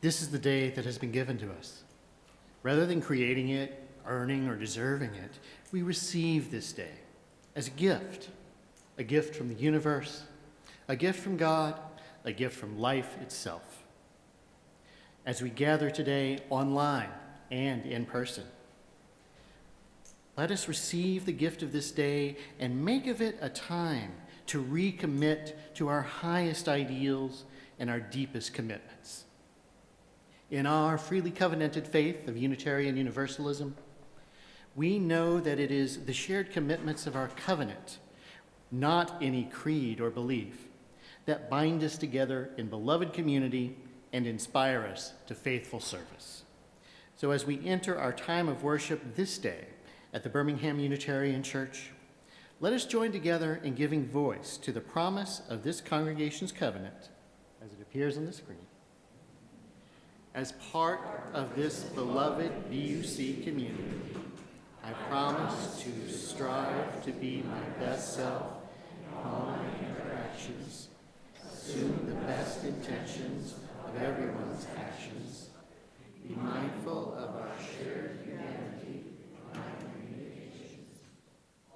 This is the day that has been given to us. Rather than creating it, earning, or deserving it, we receive this day as a gift from the universe, a gift from God, a gift from life itself. As we gather today online and in person, let us receive the gift of this day and make of it a time to recommit to our highest ideals and our deepest commitments. In our freely covenanted faith of Unitarian Universalism, we know that it is the shared commitments of our covenant, not any creed or belief, that bind us together in beloved community and inspire us to faithful service. So as we enter our time of worship this day at the Birmingham Unitarian Church, let us join together in giving voice to the promise of this congregation's covenant as it appears on the screen. As part of this beloved BUC community, I promise to strive to be my best self in all my interactions, assume the best intentions of everyone's actions, be mindful of our shared humanity in our communications,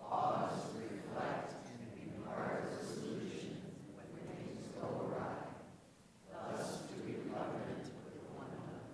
pause, reflect, and be part of the solution when things go awry, thus to be covenant with one another.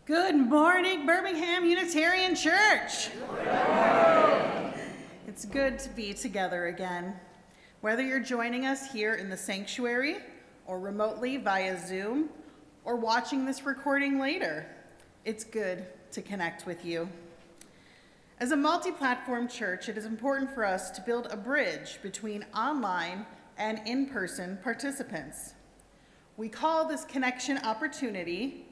Good morning, Birmingham Unitarian Church. It's good to be together again. Whether you're joining us here in the sanctuary or remotely via Zoom or watching this recording later, it's good to connect with you. As a multi-platform church, it is important for us to build a bridge between online and in-person participants. We call this connection opportunity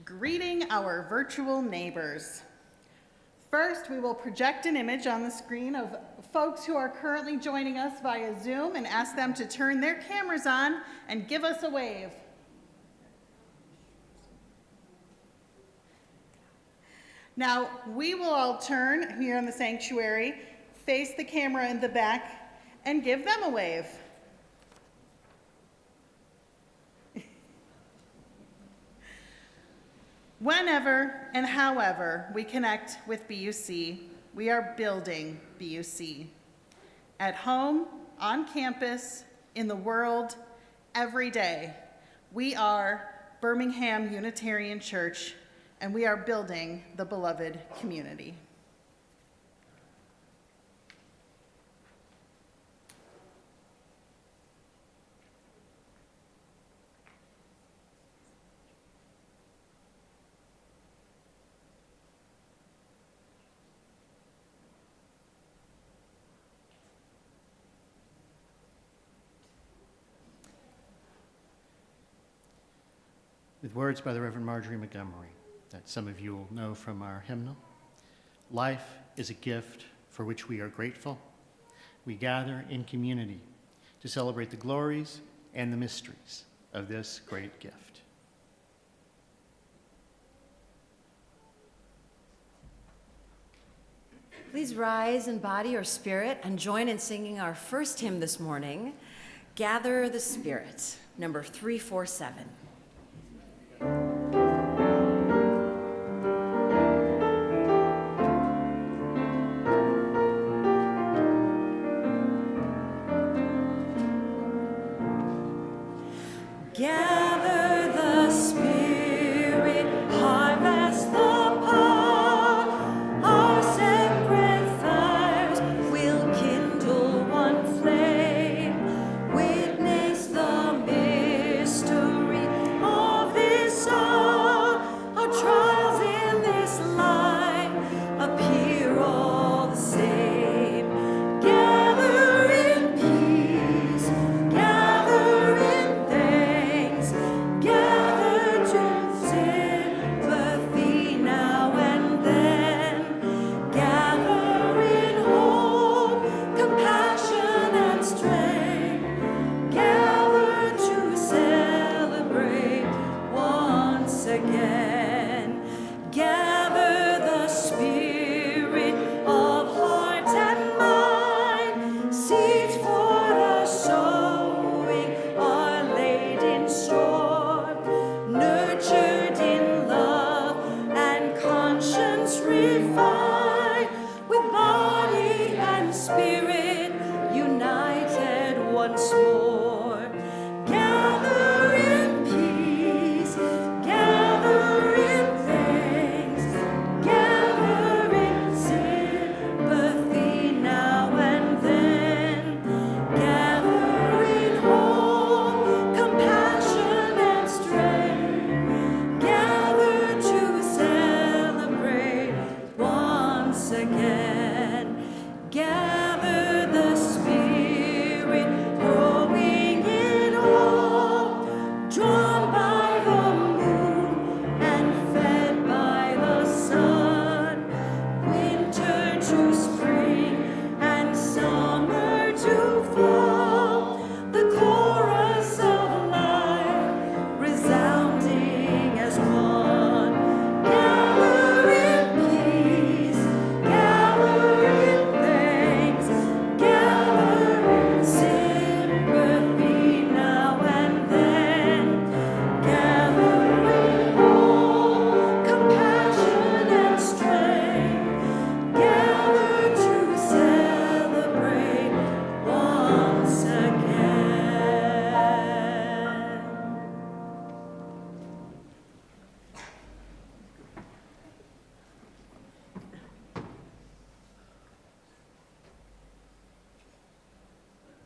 Greeting Our Virtual Neighbors. First, we will project an image on the screen of folks who are currently joining us via Zoom and ask them to turn their cameras on and give us a wave. Now, we will all turn here in the sanctuary, face the camera in the back, and give them a wave. Whenever and however we connect with BUC, we are building BUC. At home, on campus, in the world, every day, we are Birmingham Unitarian Church, and we are building the beloved community. With words by the Reverend Marjorie Montgomery that some of you will know from our hymnal. Life is a gift for which we are grateful. We gather in community to celebrate the glories and the mysteries of this great gift. Please rise in body or spirit and join in singing our first hymn this morning, Gather the Spirit, number 347. Gather the Spirit, harvest the power, our sacred fires will kindle one flame, witness the mystery of this hour, our trials in this life appear all the same. Gather in peace, gather in thanks, gather to sympathy now and then, gather in hope, compassion and strength, gather to celebrate once again. Gather the spirit of heart and mind, seeds for the sowing are laid in store, nurtured in love and conscience refined, with body and spirit united once more. Gather in peace, gather in thanks, gather in sympathy now and then, gather in hope, compassion and strength, gather to celebrate once again. Gather the Spirit, growing in awe, drawn by the moon and fed by the sun, winter to spring and summer to fall, the chorus of life resounding as one. Gather in peace, gather in thanks, gather in sympathy now and then, gather in hope, compassion and strength, gather to celebrate once again.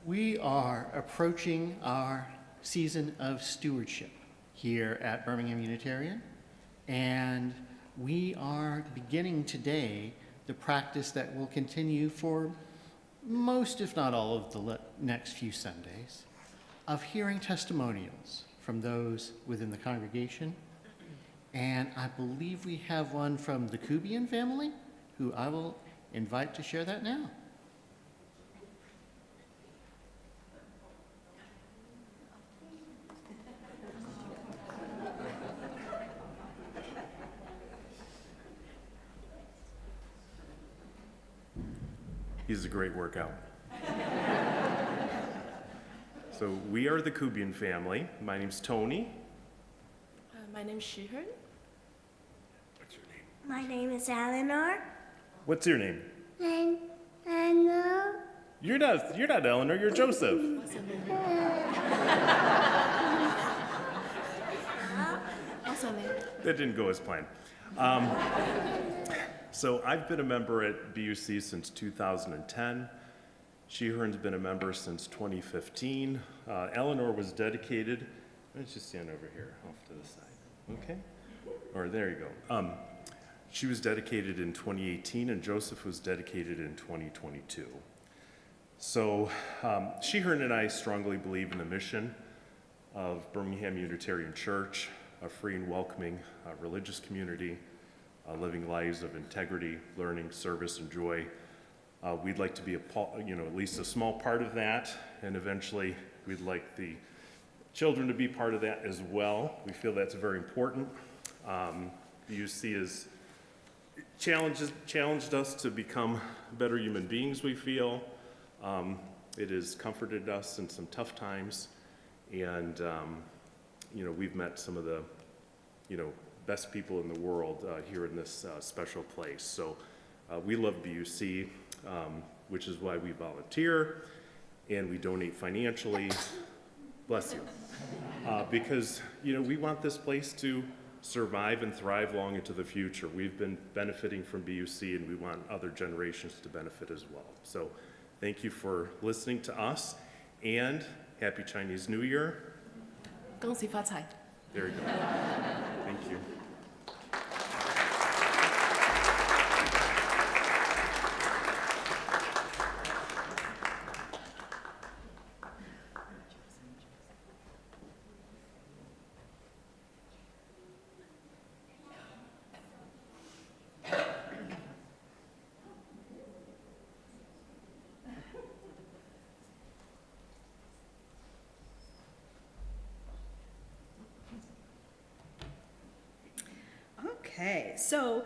We are approaching our season of stewardship here at Birmingham Unitarian, and we are beginning today the practice that will continue for most, if not all, of the next few Sundays of hearing testimonials from those within the congregation. And I believe we have one from the Kubian family, who I will invite to share that now. He's a great workout. So we are the Kubian family. My name's Tony. My name is Shihen. What's your name? My name is Eleanor. What's your name? Eleanor. You're not Eleanor, you're Joseph. That didn't go as planned. So I've been a member at BUC since 2010. Shehern's been a member since 2015. Eleanor was dedicated, why don't you stand over here off to the side, okay? Or there you go. She was dedicated in 2018 and Joseph was dedicated in 2022. So Shehern and I strongly believe in the mission of Birmingham Unitarian Church, a free and welcoming religious community, living lives of integrity, learning, service, and joy. We'd like to be at least a small part of that, and eventually we'd like the children to be part of that as well. We feel that's very important. BUC has challenged us to become better human beings, we feel. It has comforted us in some tough times, and we've met some of the best people in the world here in this special place. So we love BUC, which is why we volunteer and we donate financially, bless you, because we want this place to survive and thrive long into the future. We've been benefiting from BUC and we want other generations to benefit as well. So thank you for listening to us, and Happy Chinese New Year. 恭喜发财. There you go. Thank you. Okay, so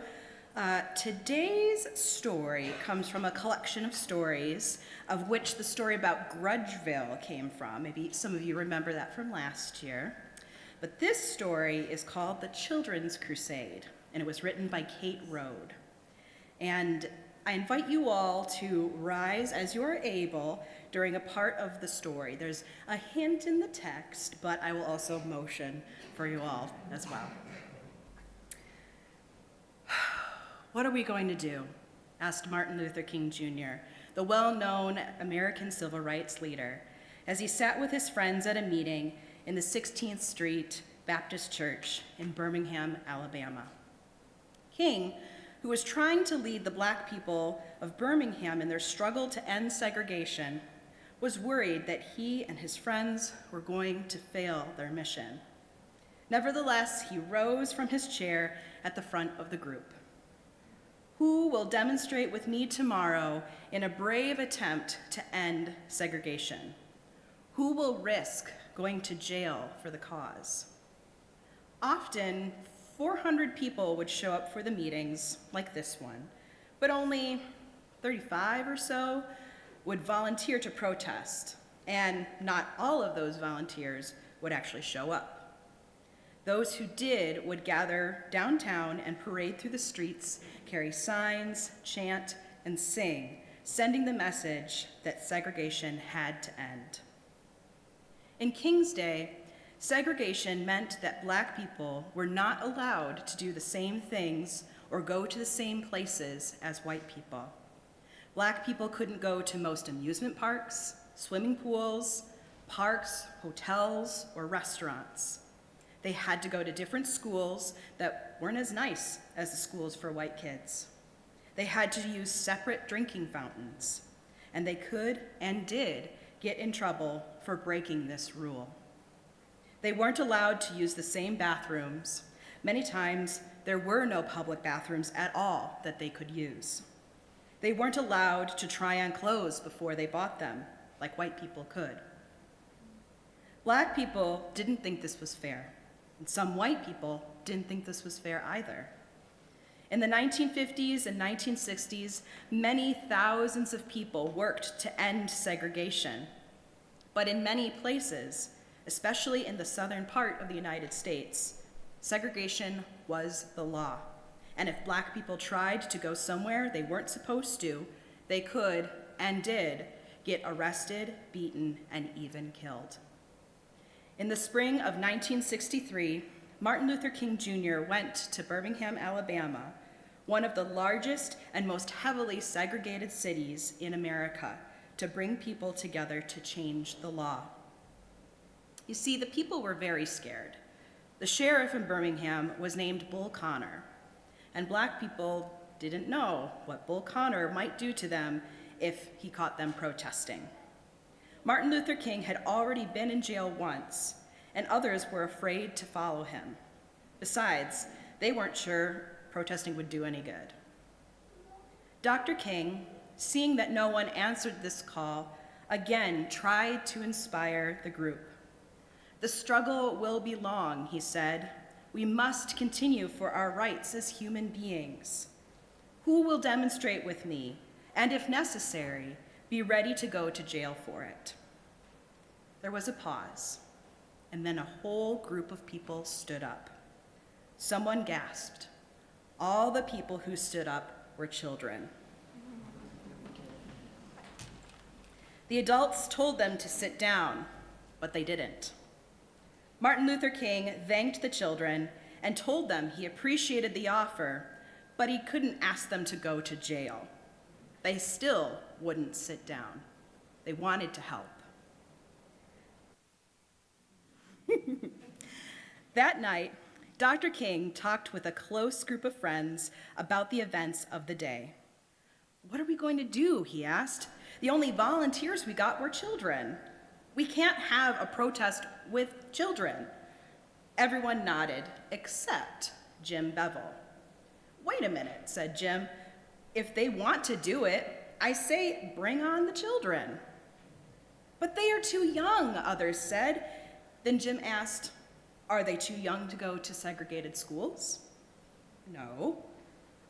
today's story comes from a collection of stories, of which the story about Grudgeville came from. Maybe some of you remember that from last year. But this story is called The Children's Crusade, and it was written by Kate Rode. And I invite you all to rise as you are able during a part of the story. There's a hint in the text, but I will also motion for you all as well. What are we going to do? Asked Martin Luther King Jr., the well-known American civil rights leader, as he sat with his friends at a meeting in the 16th Street Baptist Church in Birmingham, Alabama. King, who was trying to lead the Black people of Birmingham in their struggle to end segregation, was worried that he and his friends were going to fail their mission. Nevertheless, he rose from his chair at the front of the group. Who will demonstrate with me tomorrow in a brave attempt to end segregation? Who will risk going to jail for the cause? Often, 400 people would show up for the meetings like this one, but only 35 or so would volunteer to protest, and not all of those volunteers would actually show up. Those who did would gather downtown and parade through the streets, carry signs, chant, and sing, sending the message that segregation had to end. In King's Day, segregation meant that Black people were not allowed to do the same things or go to the same places as white people. Black people couldn't go to most amusement parks, swimming pools, parks, hotels, or restaurants. They had to go to different schools that weren't as nice as the schools for white kids. They had to use separate drinking fountains, and they could and did get in trouble for breaking this rule. They weren't allowed to use the same bathrooms. Many times, there were no public bathrooms at all that they could use. They weren't allowed to try on clothes before they bought them, like white people could. Black people didn't think this was fair, and some white people didn't think this was fair either. In the 1950s and 1960s, many thousands of people worked to end segregation. But in many places, especially in the southern part of the United States, segregation was the law. And if Black people tried to go somewhere they weren't supposed to, they could and did get arrested, beaten, and even killed. In the spring of 1963, Martin Luther King Jr. went to Birmingham, Alabama, one of the largest and most heavily segregated cities in America, to bring people together to change the law. You see, the people were very scared. The sheriff in Birmingham was named Bull Connor, and Black people didn't know what Bull Connor might do to them if he caught them protesting. Martin Luther King had already been in jail once, and others were afraid to follow him. Besides, they weren't sure protesting would do any good. Dr. King, seeing that no one answered this call, again tried to inspire the group. "The struggle will be long," he said. "We must continue for our rights as human beings. Who will demonstrate with me, and if necessary, be ready to go to jail for it?" There was a pause, and then a whole group of people stood up. Someone gasped. All the people who stood up were children. The adults told them to sit down, but they didn't. Martin Luther King thanked the children and told them he appreciated the offer, but he couldn't ask them to go to jail. They still wouldn't sit down. They wanted to help. That night, Dr. King talked with a close group of friends about the events of the day. "What are we going to do?" he asked. "The only volunteers we got were children. We can't have a protest with children." Everyone nodded, except Jim Bevel. "Wait a minute," said Jim. "If they want to do it, I say bring on the children." "But they are too young," others said. Then Jim asked, "Are they too young to go to segregated schools?" "No."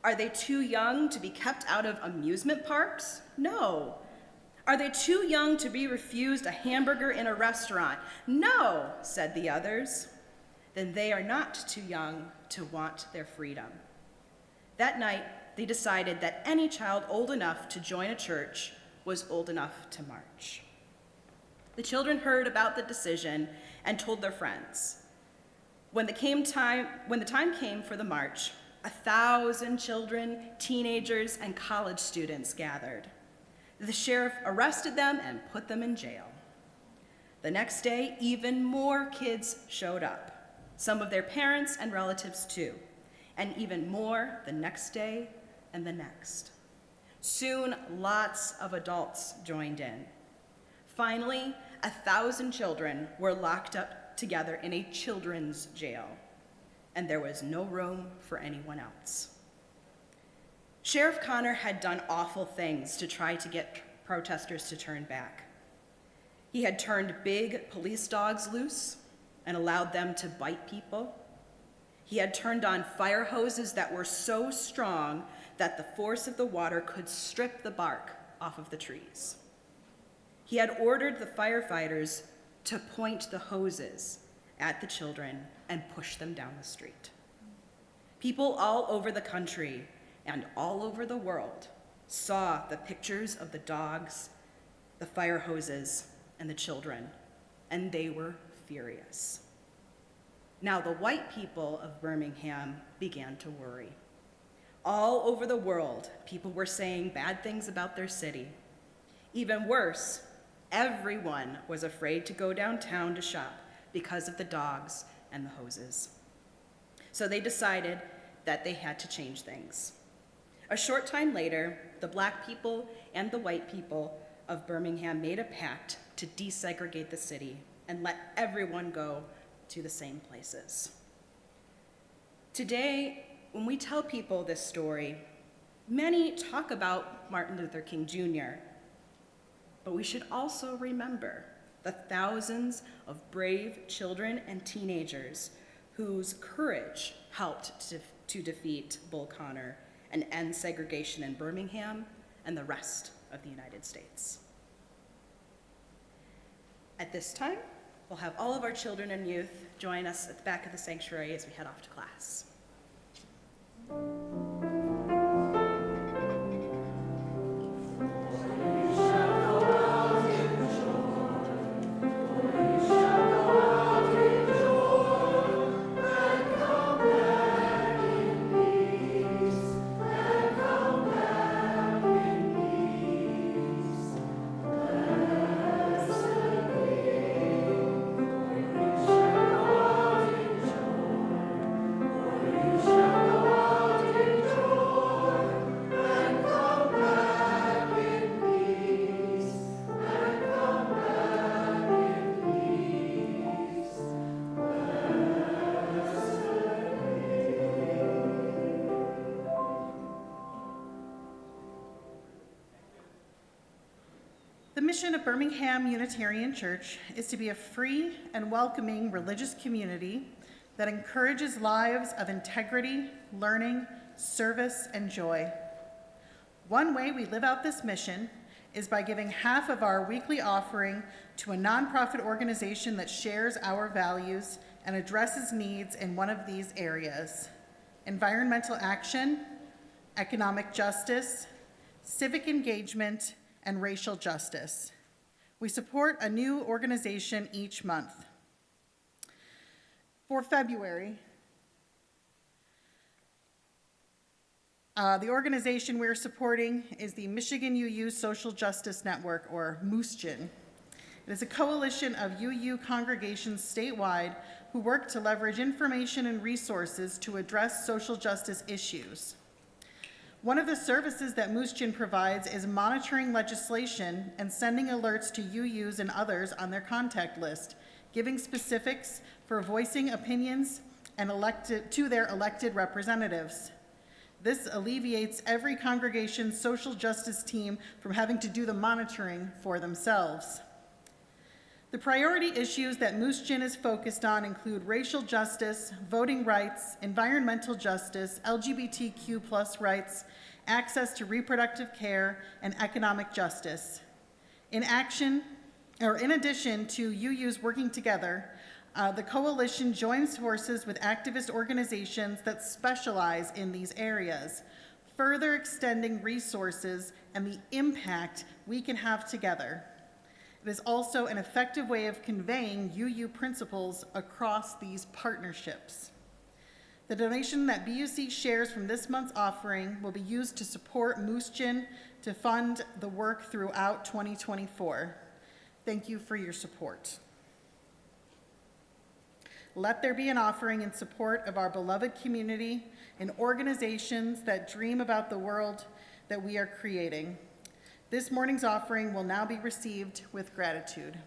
"Are they too young to be kept out of amusement parks?" "No." "Are they too young to be refused a hamburger in a restaurant?" "No," said the others. "Then they are not too young to want their freedom." That night, they decided that any child old enough to join a church was old enough to march. The children heard about the decision and told their friends. When the time came for the march, 1,000 children, teenagers, and college students gathered. The sheriff arrested them and put them in jail. The next day, even more kids showed up, some of their parents and relatives too, and even more the next day and the next. Soon, lots of adults joined in. Finally, 1,000 children were locked up together in a children's jail, and there was no room for anyone else. Sheriff Connor had done awful things to try to get protesters to turn back. He had turned big police dogs loose and allowed them to bite people. He had turned on fire hoses that were so strong that the force of the water could strip the bark off of the trees. He had ordered the firefighters to point the hoses at the children and push them down the street. People all over the country and all over the world saw the pictures of the dogs, the fire hoses, and the children, and they were furious. Now the white people of Birmingham began to worry. All over the world, people were saying bad things about their city. Even worse, everyone was afraid to go downtown to shop because of the dogs and the hoses. So they decided that they had to change things. A short time later, the Black people and the white people of Birmingham made a pact to desegregate the city and let everyone go to the same places. Today, when we tell people this story, many talk about Martin Luther King Jr., but we should also remember the thousands of brave children and teenagers whose courage helped to defeat Bull Connor and end segregation in Birmingham and the rest of the United States. At this time, we'll have all of our children and youth join us at the back of the sanctuary as we head off to class. The mission of Birmingham Unitarian Church is to be a free and welcoming religious community that encourages lives of integrity, learning, service, and joy. One way we live out this mission is by giving half of our weekly offering to a nonprofit organization that shares our values and addresses needs in one of these areas: environmental action, economic justice, civic engagement, and racial justice. We support a new organization each month. For February, the organization we're supporting is the Michigan UU Social Justice Network, or MUSGN. It is a coalition of UU congregations statewide who work to leverage information and resources to address social justice issues. One of the services that MUSGN provides is monitoring legislation and sending alerts to UUs and others on their contact list, giving specifics for voicing opinions and to their elected representatives. This alleviates every congregation's social justice team from having to do the monitoring for themselves. The priority issues that MUSGN is focused on include racial justice, voting rights, environmental justice, LGBTQ+ rights, access to reproductive care, and economic justice. In addition to UUs working together, the coalition joins forces with activist organizations that specialize in these areas, further extending resources and the impact we can have together. It is also an effective way of conveying UU principles across these partnerships. The donation that BUC shares from this month's offering will be used to support MUSGN to fund the work throughout 2024. Thank you for your support. Let there be an offering in support of our beloved community and organizations that dream about the world that we are creating. This morning's offering will now be received with gratitude.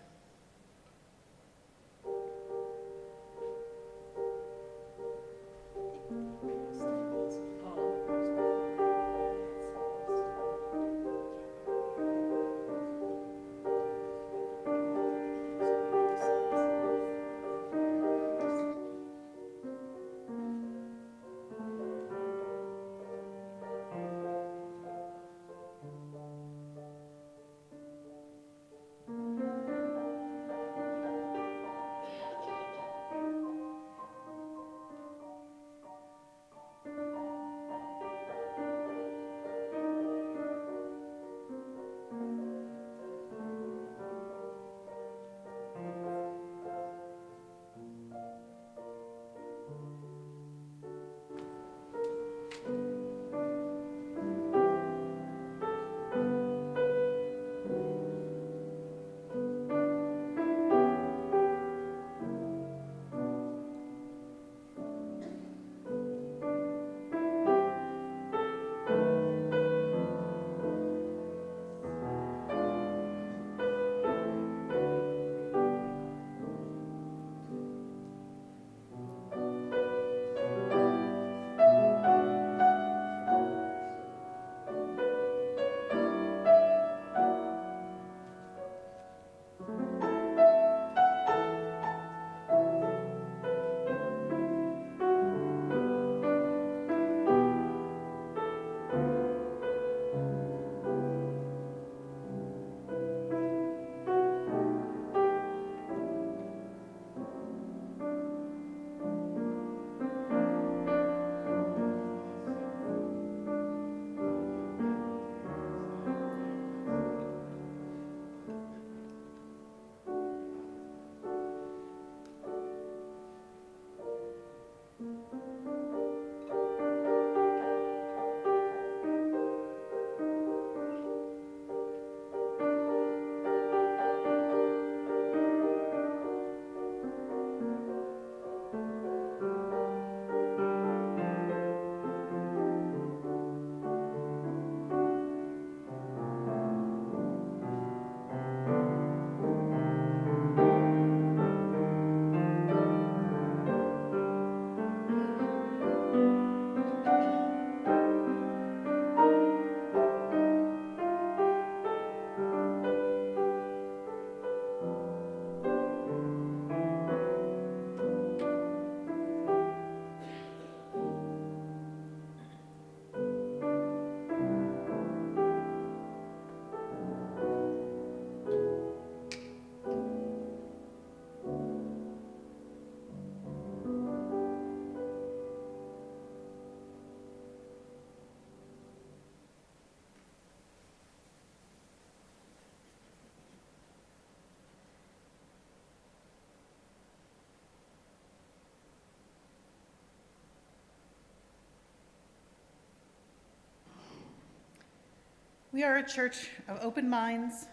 We are a church of open minds,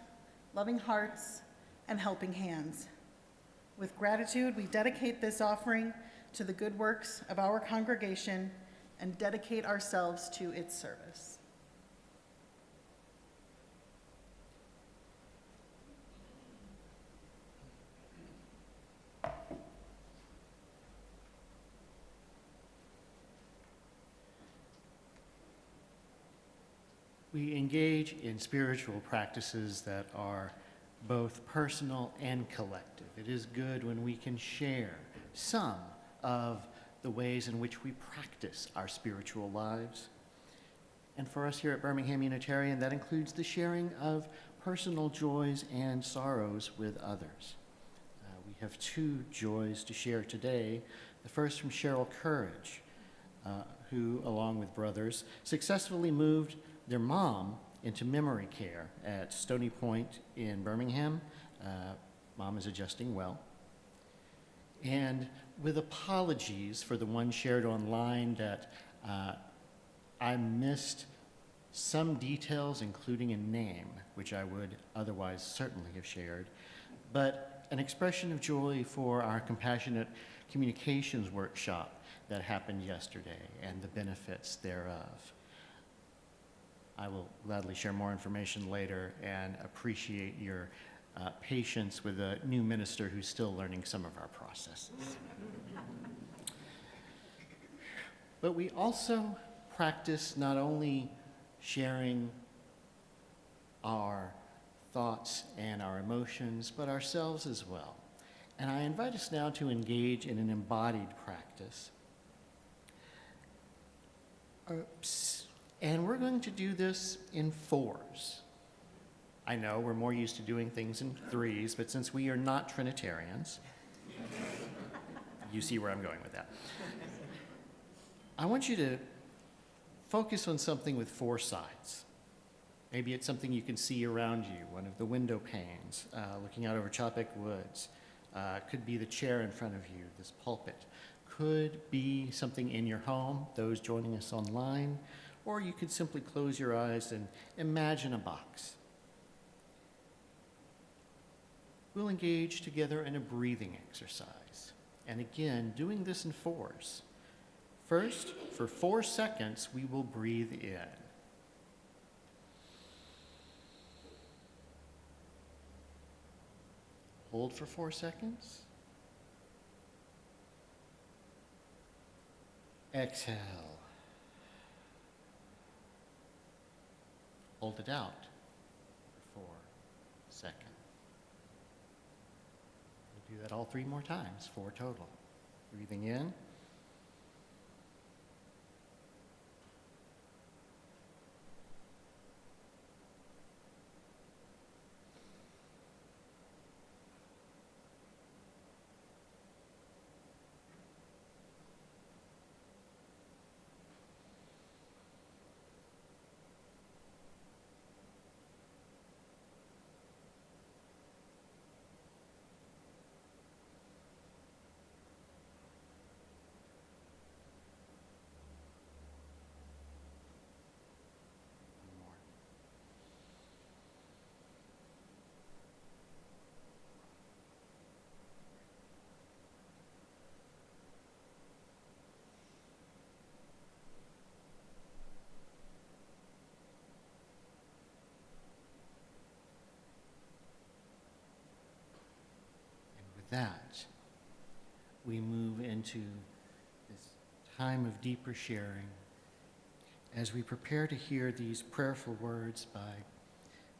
loving hearts, and helping hands. With gratitude, we dedicate this offering to the good works of our congregation and dedicate ourselves to its service. We engage in spiritual practices that are both personal and collective. It is good when we can share some of the ways in which we practice our spiritual lives. And for us here at Birmingham Unitarian, that includes the sharing of personal joys and sorrows with others. We have two joys to share today. The first from Cheryl Courage, who, along with brothers, successfully moved their mom into memory care at Stony Point in Birmingham. Mom is adjusting well. And with apologies for the one shared online that I missed some details, including a name, which I would otherwise certainly have shared, but an expression of joy for our compassionate communications workshop that happened yesterday and the benefits thereof. I will gladly share more information later and appreciate your patience with a new minister who's still learning some of our processes. But we also practice not only sharing our thoughts and our emotions, but ourselves as well. And I invite us now to engage in an embodied practice. And we're going to do this in fours. I know we're more used to doing things in threes, but since we are not Trinitarians, you see where I'm going with that. I want you to focus on something with four sides. Maybe it's something you can see around you, one of the window panes, looking out over Chopek Woods. Could be the chair in front of you, this pulpit. Could be something in your home, those joining us online. Or you could simply close your eyes and imagine a box. We'll engage together in a breathing exercise. And again, doing this in fours. First, for 4 seconds, we will breathe in. Hold for 4 seconds. Exhale. Hold it out for 4 seconds. We'll do that all 3 more times, 4 total. Breathing in. That, we move into this time of deeper sharing as we prepare to hear these prayerful words by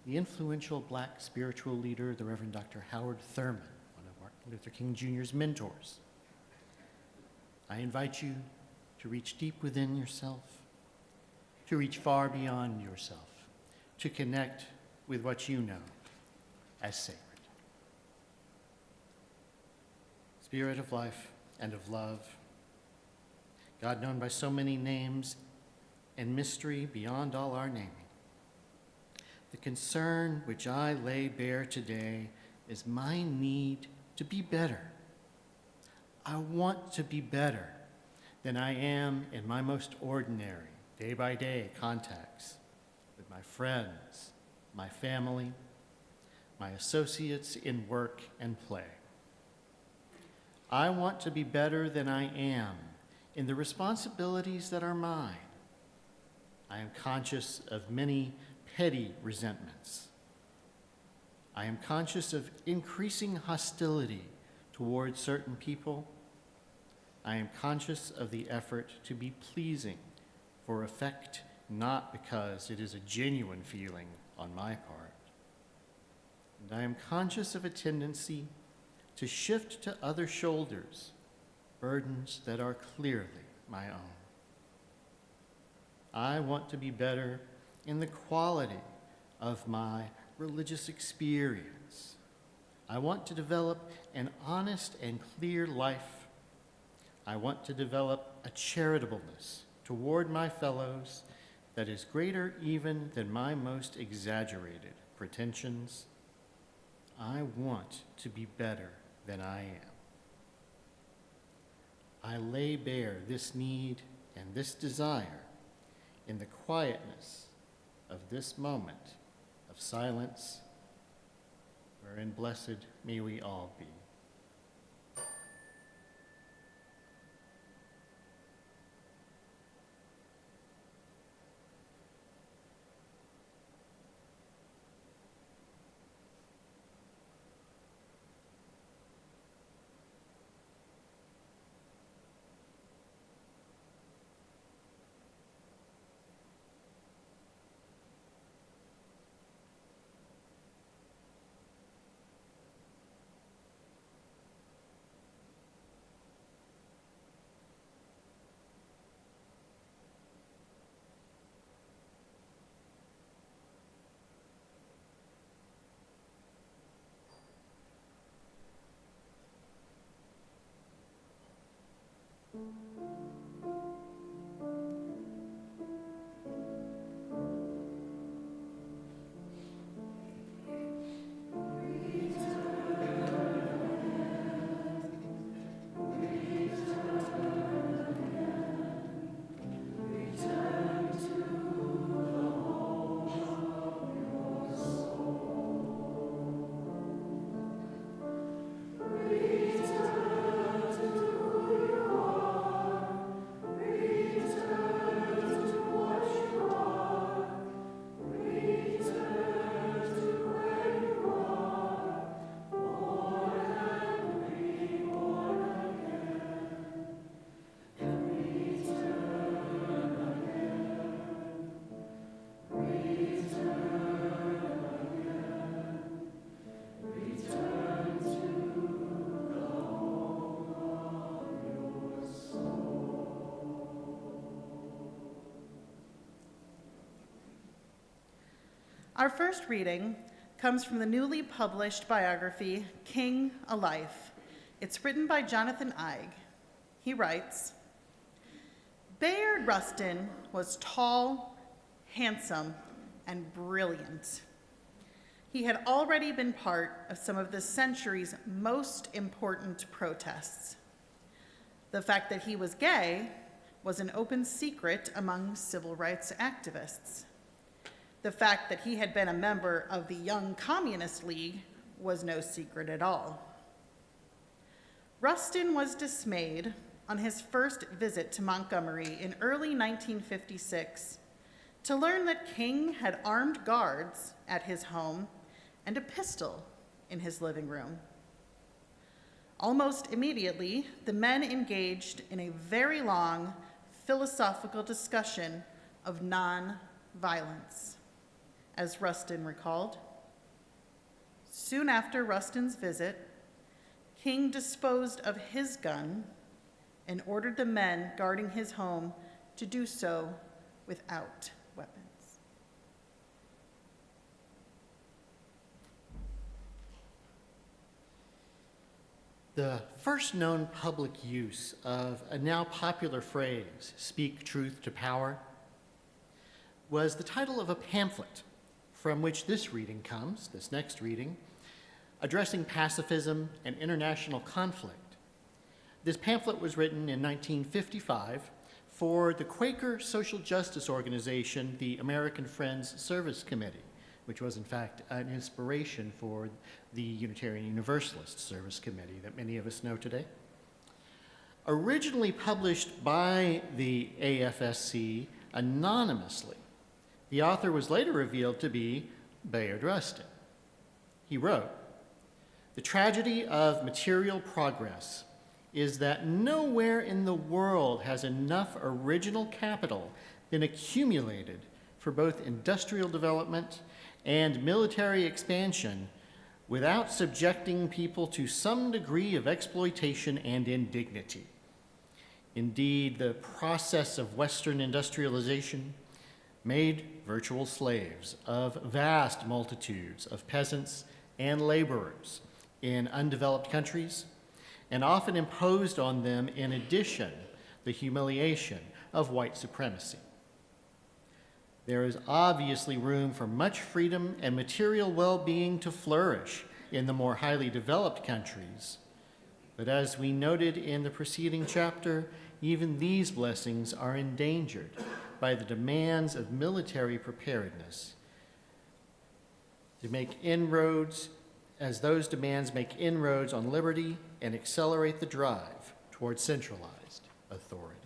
the influential Black spiritual leader, the Reverend Dr. Howard Thurman, one of Martin Luther King Jr.'s mentors. I invite you to reach deep within yourself, to reach far beyond yourself, to connect with what you know as sacred. Spirit of life and of love, God known by so many names and mystery beyond all our naming, the concern which I lay bare today is my need to be better. I want to be better than I am in my most ordinary, day-by-day contacts with my my friends, my family, my associates in work and play. I want to be better than I am in the responsibilities that are mine. I am conscious of many petty resentments. I am conscious of increasing hostility toward certain people. I am conscious of the effort to be pleasing for effect, not because it is a genuine feeling on my part. And I am conscious of a tendency to shift to other shoulders burdens that are clearly my own. I want to be better in the quality of my religious experience. I want to develop an honest and clear life. I want to develop a charitableness toward my fellows that is greater even than my most exaggerated pretensions. I want to be better than I am. I lay bare this need and this desire in the quietness of this moment of silence, wherein blessed may we all be. Our first reading comes from the newly published biography, King, A Life. It's written by Jonathan Eig. He writes, Bayard Rustin was tall, handsome, and brilliant. He had already been part of some of the century's most important protests. The fact that he was gay was an open secret among civil rights activists. The fact that he had been a member of the Young Communist League was no secret at all. Rustin was dismayed on his first visit to Montgomery in early 1956 to learn that King had armed guards at his home and a pistol in his living room. Almost immediately, the men engaged in a very long philosophical discussion of non-violence, as Rustin recalled. Soon after Rustin's visit, King disposed of his gun and ordered the men guarding his home to do so without weapons. The first known public use of a now popular phrase, speak truth to power, was the title of a pamphlet from which this reading comes, this next reading, addressing pacifism and international conflict. This pamphlet was written in 1955 for the Quaker social justice organization, the American Friends Service Committee, which was in fact an inspiration for the Unitarian Universalist Service Committee that many of us know today. Originally published by the AFSC anonymously, the author was later revealed to be Bayard Rustin. He wrote, "The tragedy of material progress is that nowhere in the world has enough original capital been accumulated for both industrial development and military expansion without subjecting people to some degree of exploitation and indignity. Indeed, the process of Western industrialization made virtual slaves of vast multitudes of peasants and laborers in undeveloped countries, and often imposed on them, in addition, the humiliation of white supremacy. There is obviously room for much freedom and material well-being to flourish in the more highly developed countries, but as we noted in the preceding chapter, even these blessings are endangered by the demands of military preparedness to make inroads, as those demands make inroads on liberty and accelerate the drive toward centralized authority."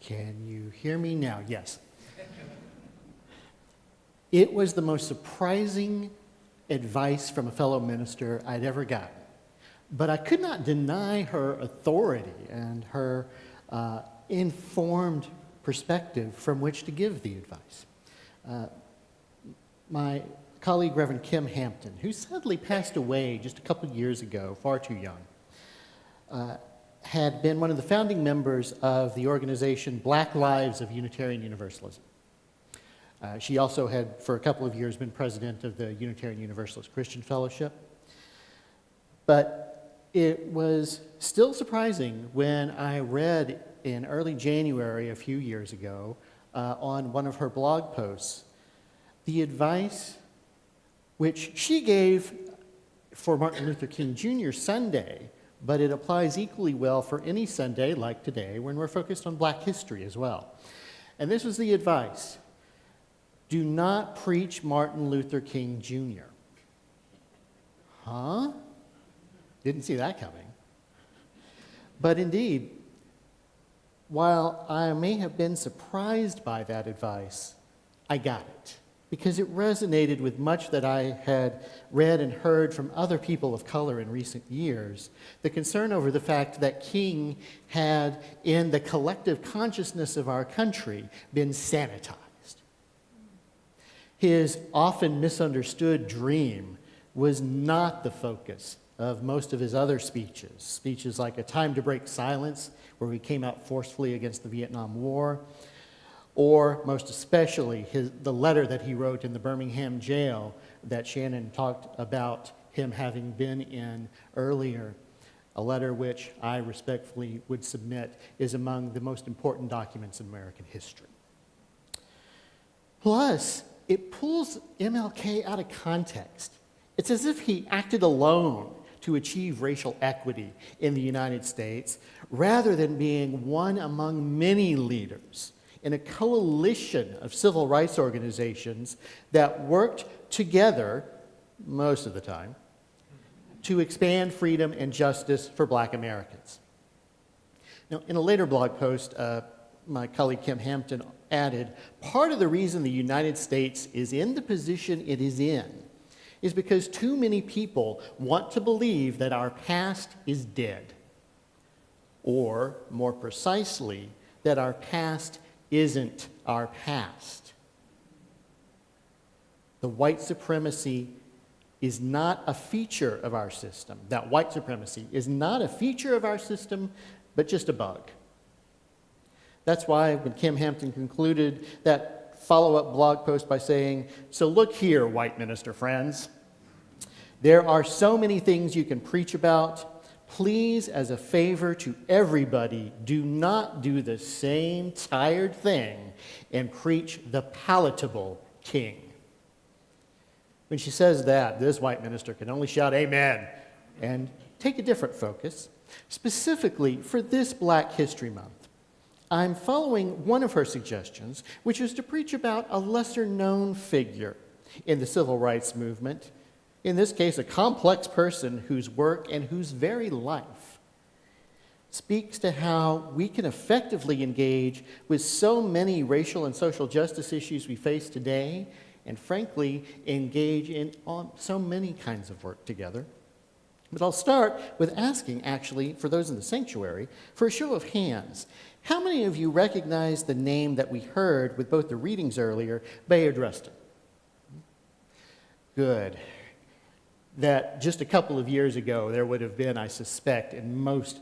Can you hear me now? Yes. It was the most surprising advice from a fellow minister I'd ever gotten. But I could not deny her authority and her informed perspective from which to give the advice. My colleague, Reverend Kim Hampton, who sadly passed away just a couple years ago, far too young, had been one of the founding members of the organization Black Lives of Unitarian Universalism. She also had, for a couple of years, been president of the Unitarian Universalist Christian Fellowship. But it was still surprising when I read in early January a few years ago on one of her blog posts the advice which she gave for Martin Luther King Jr. Sunday, but it applies equally well for any Sunday like today when we're focused on Black history as well. And this was the advice: do not preach Martin Luther King Jr. Huh? Didn't see that coming. But indeed, while I may have been surprised by that advice, I got it, because it resonated with much that I had read and heard from other people of color in recent years. The concern over the fact that King had, in the collective consciousness of our country, been sanitized. His often misunderstood dream was not the focus of most of his other speeches. Speeches like A Time to Break Silence, where he came out forcefully against the Vietnam War, or most especially the letter that he wrote in the Birmingham jail that Shannon talked about him having been in earlier, a letter which I respectfully would submit is among the most important documents in American history. Plus, it pulls MLK out of context. It's as if he acted alone to achieve racial equity in the United States, rather than being one among many leaders in a coalition of civil rights organizations that worked together, most of the time, to expand freedom and justice for Black Americans. Now, in a later blog post, my colleague Kim Hampton added, part of the reason the United States is in the position it is in is because too many people want to believe that our past is dead. Or, more precisely, that our past isn't our past. The white supremacy is not a feature of our system. That white supremacy is not a feature of our system, but just a bug. That's why when Kim Hampton concluded that follow-up blog post by saying, so look here, white minister friends, there are so many things you can preach about. Please, as a favor to everybody, do not do the same tired thing and preach the palatable king. When she says that, this white minister can only shout amen and take a different focus, specifically for this Black History Month. I'm following one of her suggestions, which is to preach about a lesser-known figure in the civil rights movement, in this case, a complex person whose work and whose very life speaks to how we can effectively engage with so many racial and social justice issues we face today, and frankly, engage in so many kinds of work together. But I'll start with asking, actually, for those in the sanctuary, for a show of hands. How many of you recognize the name that we heard with both the readings earlier, Bayard Rustin? Good. That just a couple of years ago, there would have been, I suspect, in most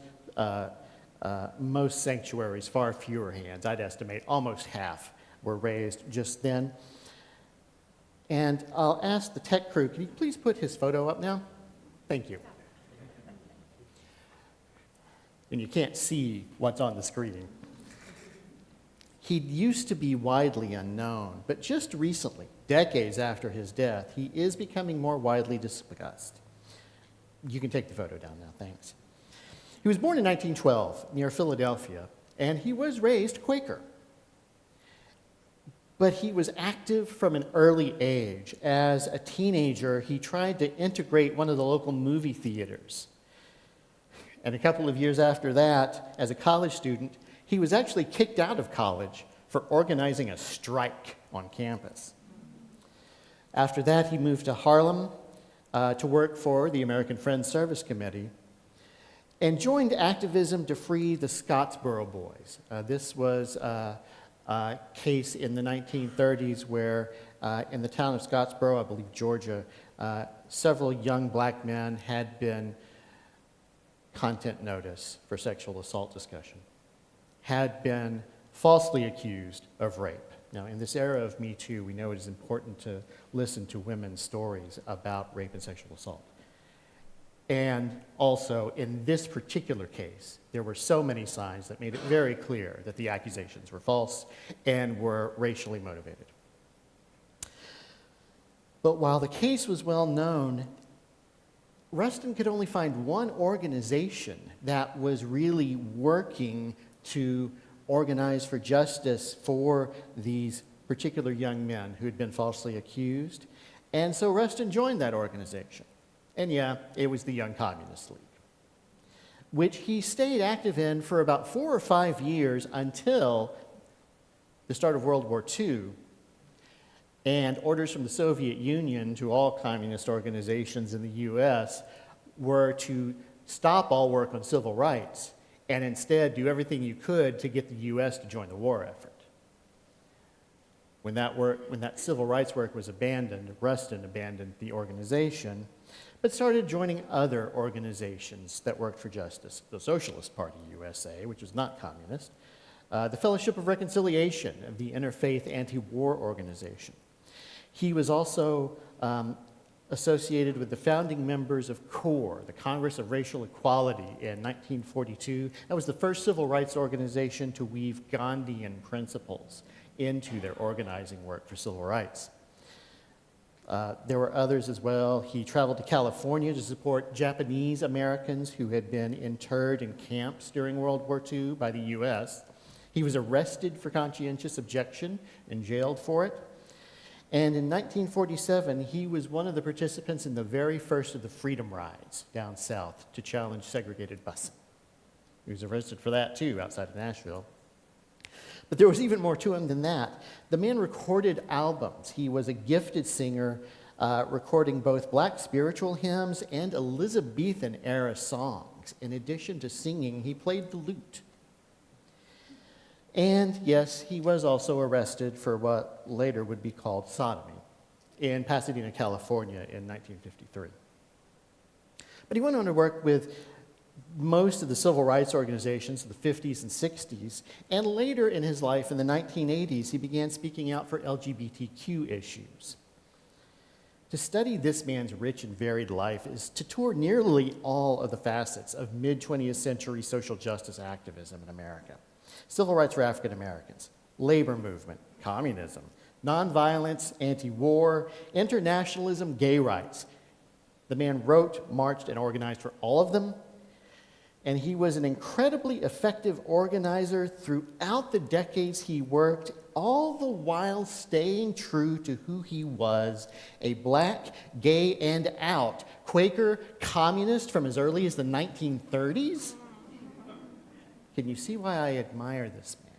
sanctuaries, far fewer hands. I'd estimate almost half were raised just then. And I'll ask the tech crew, can you please put his photo up now? Thank you. And you can't see what's on the screen. He used to be widely unknown, but just recently, decades after his death, he is becoming more widely discussed. You can take the photo down now, thanks. He was born in 1912 near Philadelphia, and he was raised Quaker. But he was active from an early age. As a teenager, he tried to integrate one of the local movie theaters. And a couple of years after that, as a college student, He was actually kicked out of college for organizing a strike on campus. After that, he moved to Harlem to work for the American Friends Service Committee and joined activism to free the Scottsboro Boys. This was a case in the 1930s where in the town of Scottsboro, I believe Georgia, several young black men had been content notice for sexual assault discussion, had been falsely accused of rape. Now, in this era of Me Too, we know it is important to listen to women's stories about rape and sexual assault. And also, in this particular case, there were so many signs that made it very clear that the accusations were false and were racially motivated. But while the case was well known, Rustin could only find one organization that was really working to organize for justice for these particular young men who had been falsely accused. And so Rustin joined that organization. And yeah, it was the Young Communist League, which he stayed active in for about 4 or 5 years until the start of World War II, and orders from the Soviet Union to all communist organizations in the US were to stop all work on civil rights and instead do everything you could to get the US to join the war effort. When that civil rights work was abandoned, Rustin abandoned the organization, but started joining other organizations that worked for justice. The Socialist Party USA, which was not communist, the Fellowship of Reconciliation, the Interfaith Anti-War Organization. He was also associated with the founding members of CORE, the Congress of Racial Equality, in 1942. That was the first civil rights organization to weave Gandhian principles into their organizing work for civil rights. There were others as well. He traveled to California to support Japanese Americans who had been interred in camps during World War II by the US. He was arrested for conscientious objection and jailed for it. And in 1947, he was one of the participants in the very first of the Freedom Rides down south to challenge segregated busing. He was arrested for that too, outside of Nashville. But there was even more to him than that. The man recorded albums. He was a gifted singer, recording both black spiritual hymns and Elizabethan-era songs. In addition to singing, he played the lute. And yes, he was also arrested for what later would be called sodomy in Pasadena, California in 1953. But he went on to work with most of the civil rights organizations of the 50s and 60s, and later in his life, in the 1980s, he began speaking out for LGBTQ issues. To study this man's rich and varied life is to tour nearly all of the facets of mid-20th century social justice activism in America. Civil rights for African Americans, labor movement, communism, nonviolence, anti-war, internationalism, gay rights. The man wrote, marched, and organized for all of them, and he was an incredibly effective organizer throughout the decades he worked, all the while staying true to who he was, a black, gay, and out Quaker communist from as early as the 1930s. Can you see why I admire this man?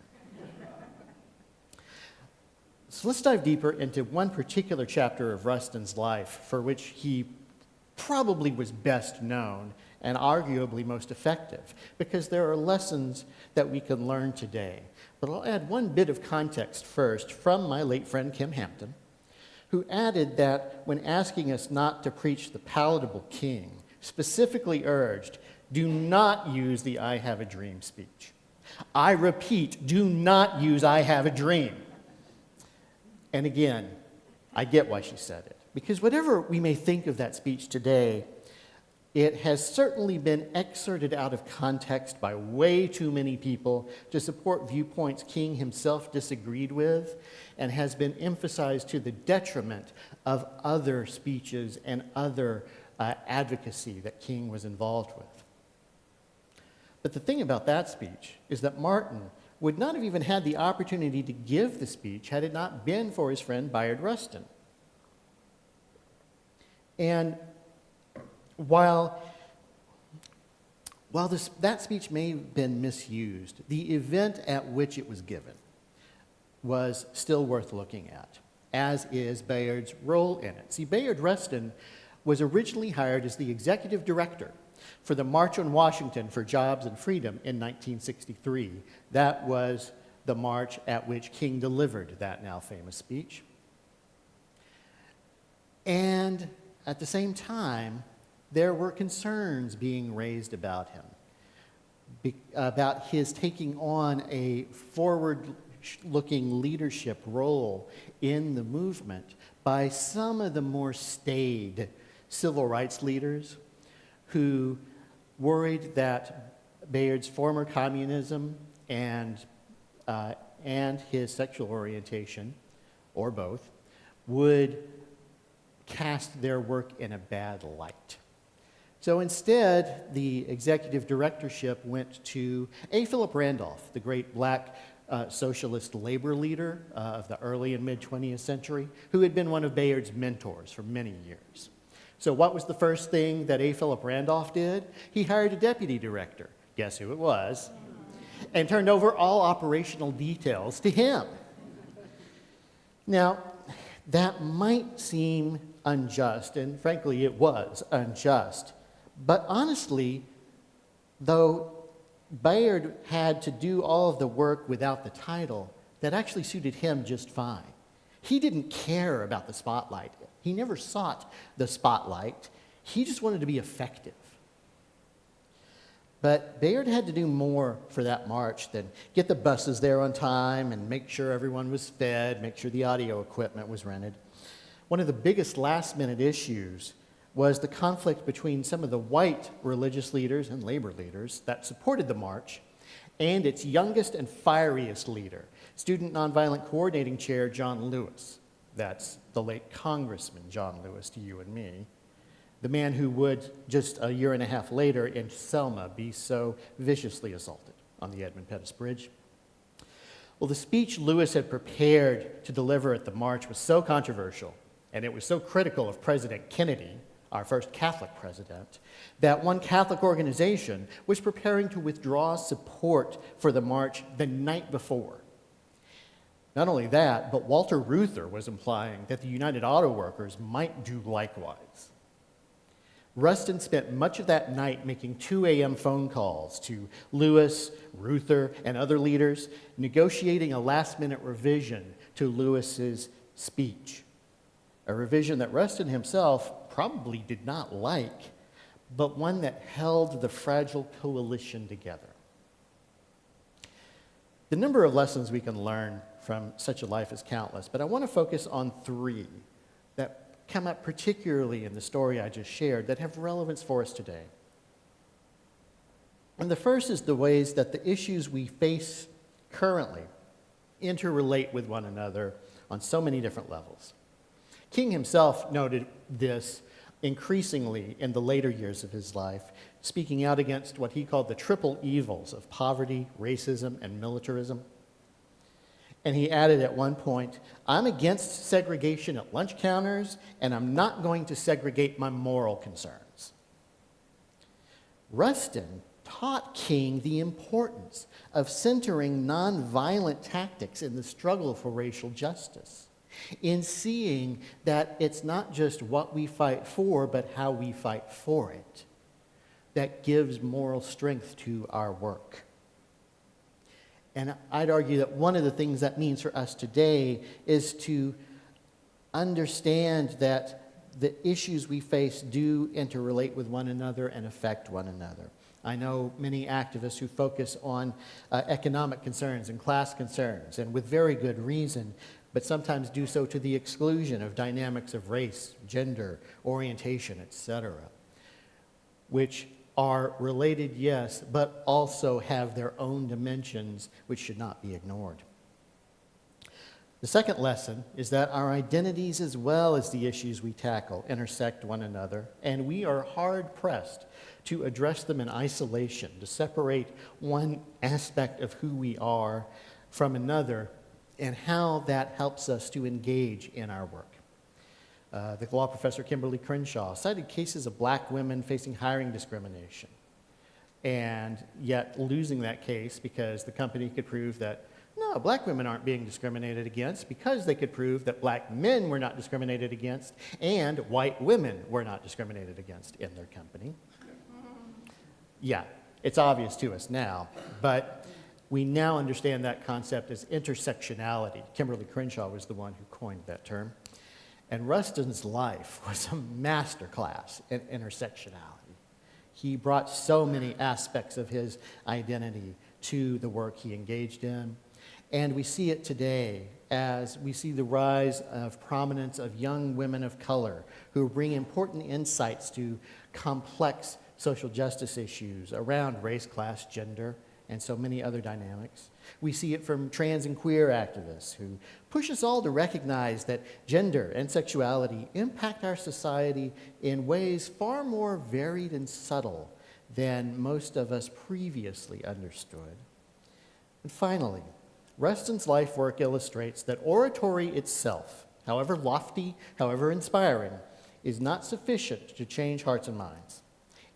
So let's dive deeper into one particular chapter of Rustin's life for which he probably was best known and arguably most effective, because there are lessons that we can learn today. But I'll add one bit of context first from my late friend Kim Hampton, who added that when asking us not to preach the palatable king, specifically urged, do not use the I have a dream speech. I repeat, do not use I have a dream. And again, I get why she said it, because whatever we may think of that speech today, it has certainly been excerpted out of context by way too many people to support viewpoints King himself disagreed with, and has been emphasized to the detriment of other speeches and other advocacy that King was involved with. But the thing about that speech is that Martin would not have even had the opportunity to give the speech had it not been for his friend Bayard Rustin. And while While that speech may have been misused, the event at which it was given was still worth looking at, as is Bayard's role in it. See, Bayard Rustin was originally hired as the executive director for the March on Washington for Jobs and Freedom in 1963. That was the march at which King delivered that now famous speech. And at the same time, there were concerns being raised about him, about his taking on a forward-looking leadership role in the movement by some of the more staid civil rights leaders who worried that Bayard's former communism and his sexual orientation, or both, would cast their work in a bad light. So instead, the executive directorship went to A. Philip Randolph, the great black socialist labor leader of the early and mid-20th century, who had been one of Bayard's mentors for many years. So what was the first thing that A. Philip Randolph did? He hired a deputy director. Guess who it was? And turned over all operational details to him. Now, that might seem unjust, and frankly, it was unjust. But honestly, though Bayard had to do all of the work without the title, that actually suited him just fine. He didn't care about the spotlight. He never sought the spotlight. He just wanted to be effective. But Bayard had to do more for that march than get the buses there on time and make sure everyone was fed, make sure the audio equipment was rented. One of the biggest last-minute issues was the conflict between some of the white religious leaders and labor leaders that supported the march and its youngest and fieriest leader, Student Nonviolent Coordinating Chair John Lewis. That's the late Congressman John Lewis to you and me, the man who would, just a year and a half later in Selma, be so viciously assaulted on the Edmund Pettus Bridge. Well, the speech Lewis had prepared to deliver at the march was so controversial, and it was so critical of President Kennedy, our first Catholic president, that one Catholic organization was preparing to withdraw support for the march the night before. Not only that, but Walter Reuther was implying that the United Auto Workers might do likewise. Rustin spent much of that night making 2 a.m. phone calls to Lewis, Reuther, and other leaders, negotiating a last-minute revision to Lewis's speech, a revision that Rustin himself probably did not like, but one that held the fragile coalition together. The number of lessons we can learn from such a life is countless, but I want to focus on 3 that come up particularly in the story I just shared that have relevance for us today. And the first is the ways that the issues we face currently interrelate with one another on so many different levels. King himself noted this increasingly in the later years of his life, speaking out against what he called the triple evils of poverty, racism, and militarism. And he added at one point, "I'm against segregation at lunch counters, and I'm not going to segregate my moral concerns." Rustin taught King the importance of centering nonviolent tactics in the struggle for racial justice, in seeing that it's not just what we fight for, but how we fight for it, that gives moral strength to our work. And I'd argue that one of the things that means for us today is to understand that the issues we face do interrelate with one another and affect one another. I know many activists who focus on economic concerns and class concerns, and with very good reason, but sometimes do so to the exclusion of dynamics of race, gender, orientation, etc., which are related, yes, but also have their own dimensions which should not be ignored. The second lesson is that our identities as well as the issues we tackle intersect one another, and we are hard-pressed to address them in isolation, to separate one aspect of who we are from another, and how that helps us to engage in our work. The law professor Kimberly Crenshaw cited cases of black women facing hiring discrimination and yet losing that case because the company could prove that, no, black women aren't being discriminated against because they could prove that black men were not discriminated against and white women were not discriminated against in their company. Yeah, it's obvious to us now, but we now understand that concept as intersectionality. Kimberly Crenshaw was the one who coined that term. And Rustin's life was a masterclass in intersectionality. He brought so many aspects of his identity to the work he engaged in. And we see it today as we see the rise of prominence of young women of color who bring important insights to complex social justice issues around race, class, gender, and so many other dynamics. We see it from trans and queer activists who push us all to recognize that gender and sexuality impact our society in ways far more varied and subtle than most of us previously understood. And finally, Rustin's life work illustrates that oratory itself, however lofty, however inspiring, is not sufficient to change hearts and minds.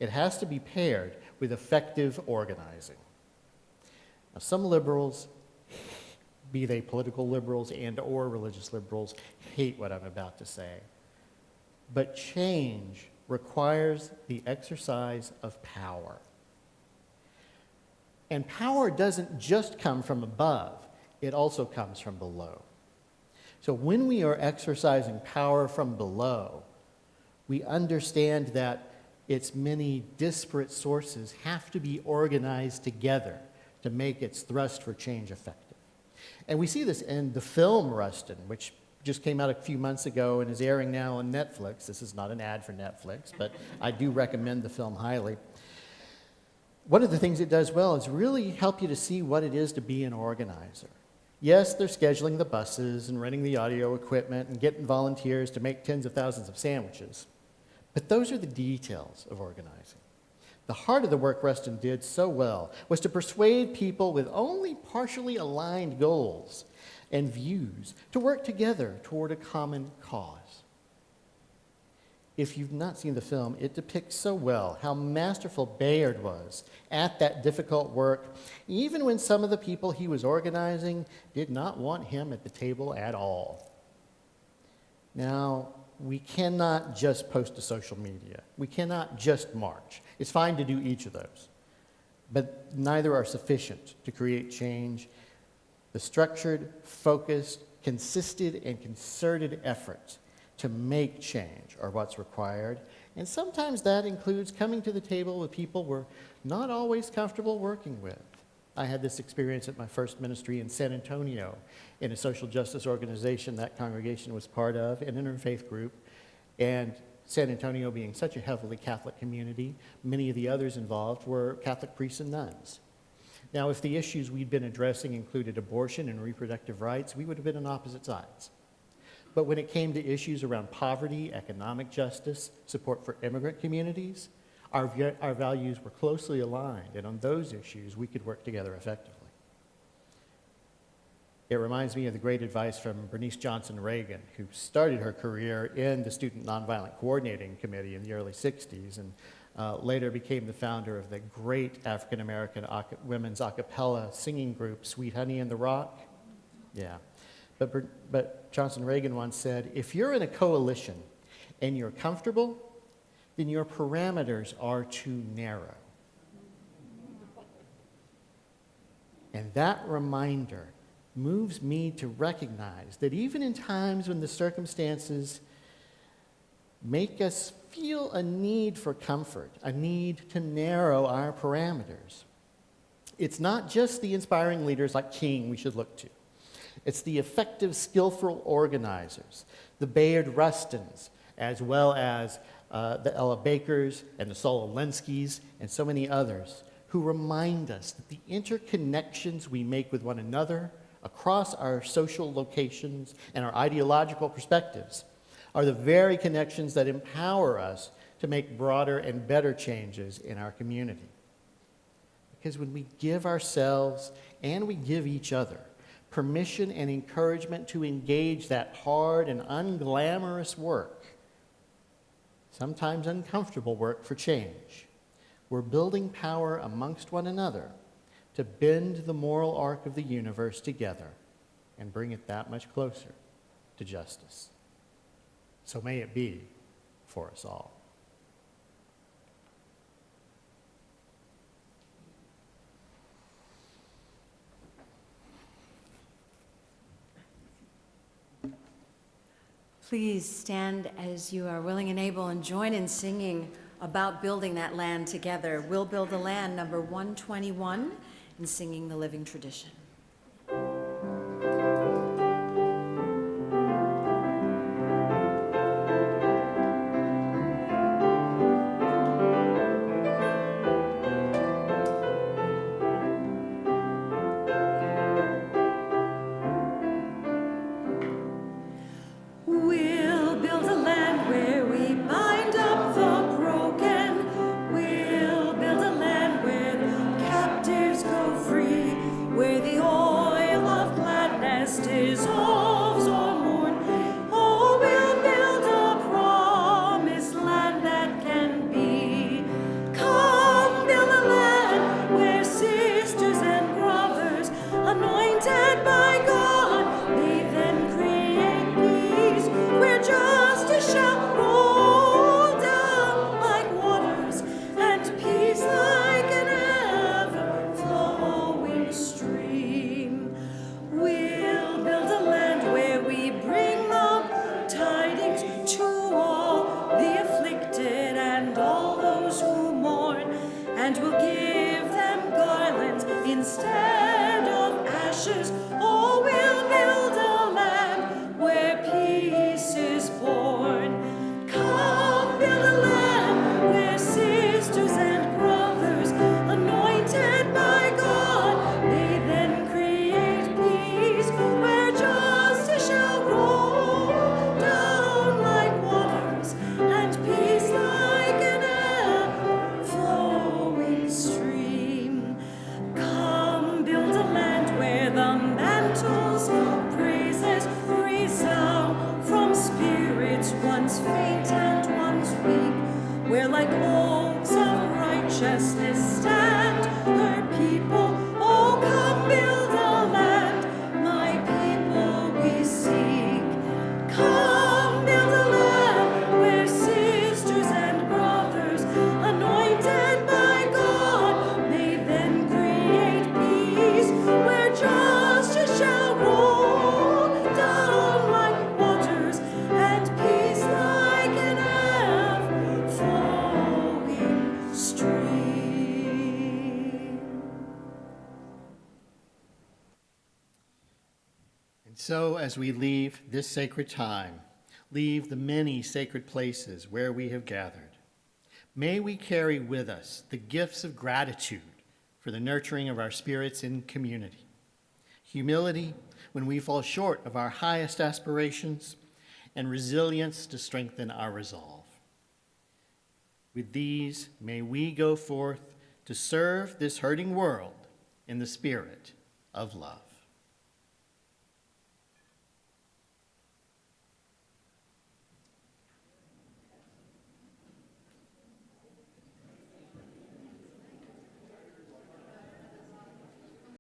It has to be paired with effective organizing. Now, some liberals, be they political liberals and or religious liberals, hate what I'm about to say. But change requires the exercise of power. And power doesn't just come from above, it also comes from below. So when we are exercising power from below, we understand that its many disparate sources have to be organized together to make its thrust for change effective. And we see this in the film Rustin, which just came out a few months ago and is airing now on Netflix. This is not an ad for Netflix, but I do recommend the film highly. One of the things it does well is really help you to see what it is to be an organizer. Yes, they're scheduling the buses and renting the audio equipment and getting volunteers to make tens of thousands of sandwiches. But those are the details of organizing. The heart of the work Rustin did so well was to persuade people with only partially aligned goals and views to work together toward a common cause. If you've not seen the film, it depicts so well how masterful Bayard was at that difficult work, even when some of the people he was organizing did not want him at the table at all. Now, we cannot just post to social media. We cannot just march. It's fine to do each of those, but neither are sufficient to create change. The structured, focused, consistent, and concerted efforts to make change are what's required, and sometimes that includes coming to the table with people we're not always comfortable working with. I had this experience at my first ministry in San Antonio in a social justice organization that congregation was part of, an interfaith group, and San Antonio being such a heavily Catholic community, many of the others involved were Catholic priests and nuns. Now, if the issues we'd been addressing included abortion and reproductive rights, we would have been on opposite sides. But when it came to issues around poverty, economic justice, support for immigrant communities, our values were closely aligned, and on those issues, we could work together effectively. It reminds me of the great advice from Bernice Johnson Reagan, who started her career in the Student Nonviolent Coordinating Committee in the early 60s and later became the founder of the great African-American women's a cappella singing group, Sweet Honey in the Rock. Yeah. But Johnson Reagan once said, if you're in a coalition and you're comfortable, then your parameters are too narrow. And that reminder moves me to recognize that even in times when the circumstances make us feel a need for comfort, a need to narrow our parameters, it's not just the inspiring leaders like King we should look to. It's the effective, skillful organizers, the Bayard Rustins, as well as the Ella Bakers and the Saul Olenskys and so many others who remind us that the interconnections we make with one another across our social locations and our ideological perspectives are the very connections that empower us to make broader and better changes in our community. Because when we give ourselves and we give each other permission and encouragement to engage that hard and unglamorous work, sometimes uncomfortable work for change, we're building power amongst one another to bend the moral arc of the universe together and bring it that much closer to justice. So may it be for us all. Please stand as you are willing and able and join in singing about building that land together. We'll Build the Land, number 121, and singing the living tradition. We'll build a land where we bind up the broken. We'll build a land where the captives go free, where the oil of gladness dissolves or mourn. Oh, we'll build a promised land that can be. Come, build a land where sisters and brothers, anointed by God, may then create peace, where justice shall roll down like waters, and peace like an ever-flowing stream. We'll build a land where we bring the tidings to all the afflicted and all those who mourn, and we'll give them garlands instead of ashes. Oh, we'll build a land where peace is born. Come, build a land where sisters and brothers, anointed by God, may then create peace, where justice shall roll down like waters, and peace like an ever-flowing stream. Come, build a land where the mantles of praises resound from spirits once faint and once weak, where like oaks of righteousness stand her people. Oh, come, build a land, my people we seek. Come, build a land where sisters and brothers, anointed by God, may then create peace, where justice shall roll down like waters, and peace like an ever-flowing stream. And so, as we leave this sacred time, leave the many sacred places where we have gathered, may we carry with us the gifts of gratitude for the nurturing of our spirits in community, humility when we fall short of our highest aspirations, and resilience to strengthen our resolve. With these, may we go forth to serve this hurting world in the spirit of love.